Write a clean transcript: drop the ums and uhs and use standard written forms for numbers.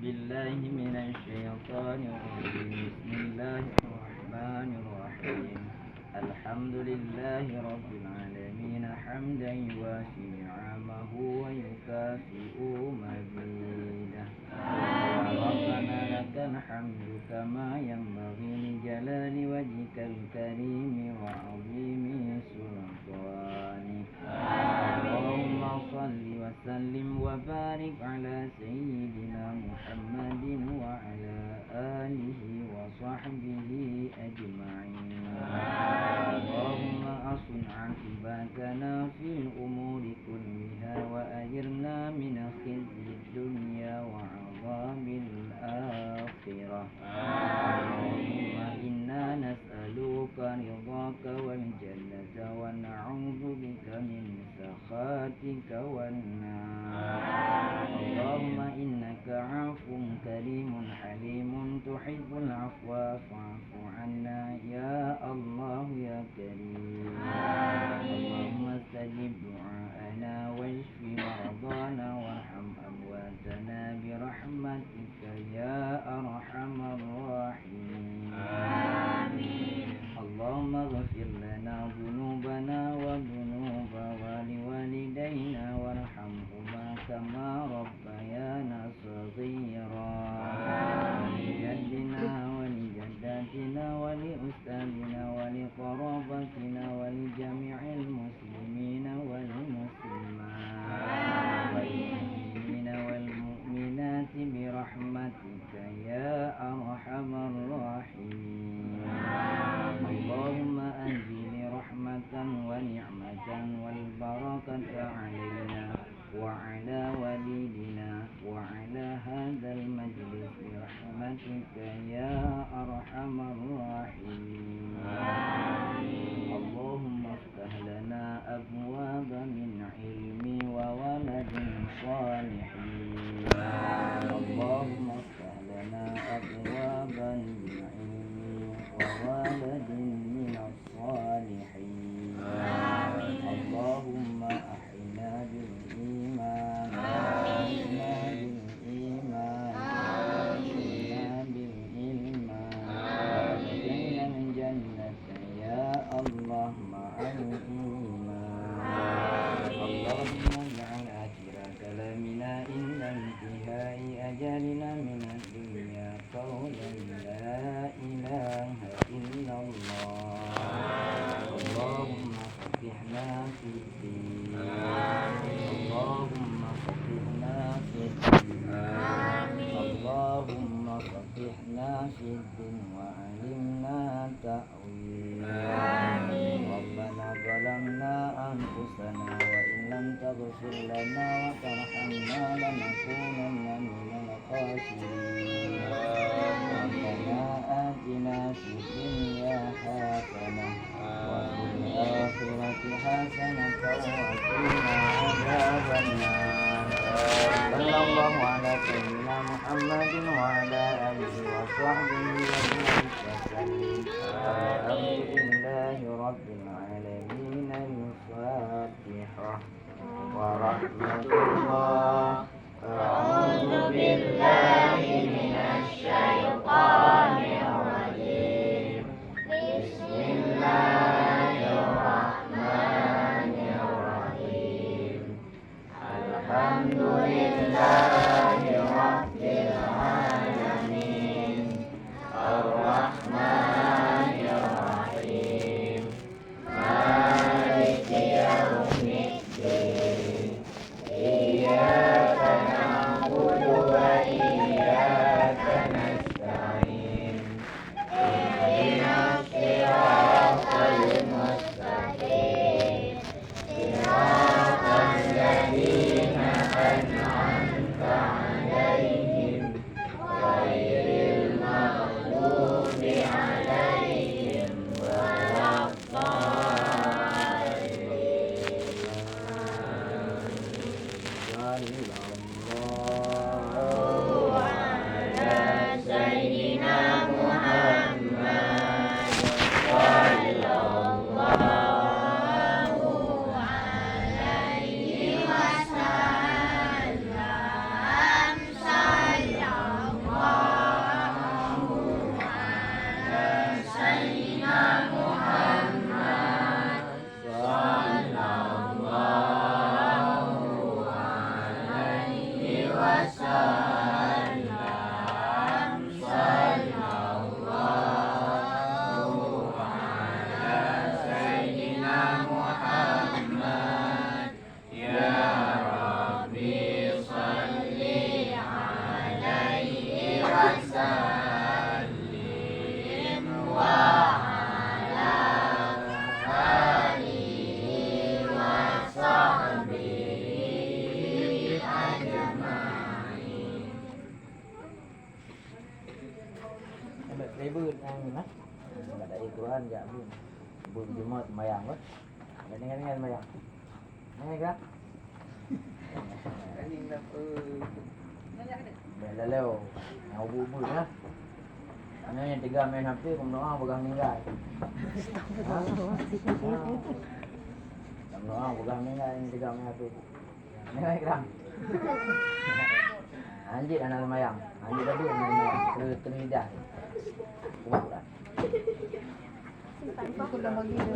بالله من الشيطان الرجيم. بسم الله الرحمن الرحيم. الحمد لله رب العالمين حمدا يوافي نعمه ويكافئ مزيده. ربنا لك الحمد كما ينبغي لجلال وجهك الكريم وعظيم سلطانك. اللهم صل وسلم وبارك على سيدنا محمد وعلى آله وصحبه أجمعين. اللهم أصن عاقبتنا في الأمور كلها وأجرنا من خزي الدنيا وعذاب الآخرة. اللهم إنا نسألك رضاك والجنة ونعوذ بك من سخطك والنار. اللهم إنك عفو كريم حليم تحب العفو فاعف عنا يا الله يا كريم. اللهم استجب دعاءنا واشف مرضانا وارحم أمواتنا برحمتك يا أرحم الراحمين. اللهم اغفر لنا ذنوبنا وذنوب والدينا وارحمهما كما ربيانا صغيرا. ولجدنا ولجداتنا ولأستاذنا ولقرابتنا ولجميع المسلمين والمسلمات والمؤمنين والمؤمنات برحمتك يا أرحم الراحمين. اللهم أنزل رحمة ونعمة والبركة علينا وعلى والدنا وعلى هذا المجلس برحمتك يا أرحم الراحمين. اللهم افتح لنا أبواب من علم وولد صالحين. اللهم افتح لنا أبوابا من علم وولد من الصالحين. اللهم أحينا بالإيمان وأحينا بالإيمان وأحينا بالإيمان وأدخلنا الجنة يا الله مع الإيمان. اللهم اجعل آخر كلامنا عند انتهاء أجلنا من الدنيا قولا لا إله إلا الله. اللهم فقهنا في الدين. اللهم فقهنا في الدين. اللهم فقهنا في الدين وعلمنا تأويل. ربنا ظلمنا أنفسنا وإن لم تغفر لنا وترحمنا لنكونن من الخاسرين. ربنا آتنا في الدنيا حسنة وفي الآخرة حسنة وقنا عذاب النار. صلى الله على سيدنا محمد وعلى آله وصحبه وسلم. الحمد لله رب العالمين. الفاتحة. ورحمة الله. أعوذ بالله من الشيطان الرجيم. بسم الله الرحمن الرحيم. الحمد لله رب العالمين. الرحمن الرحيم. ribut yang mana? Enggak ada ituan ya, Bu. Bu Jumat mayang, Bu. Dengan mayang. Ini kan? Kaning na po. Bela leo, mau bubur ya. Ini yang 3 main HP, doa pegang meninggal. Doa pegang meninggal yang 3 main HP. Ini kan? Anjir anak mayang, anjir tadi mayang, terlidah. Kuat lah.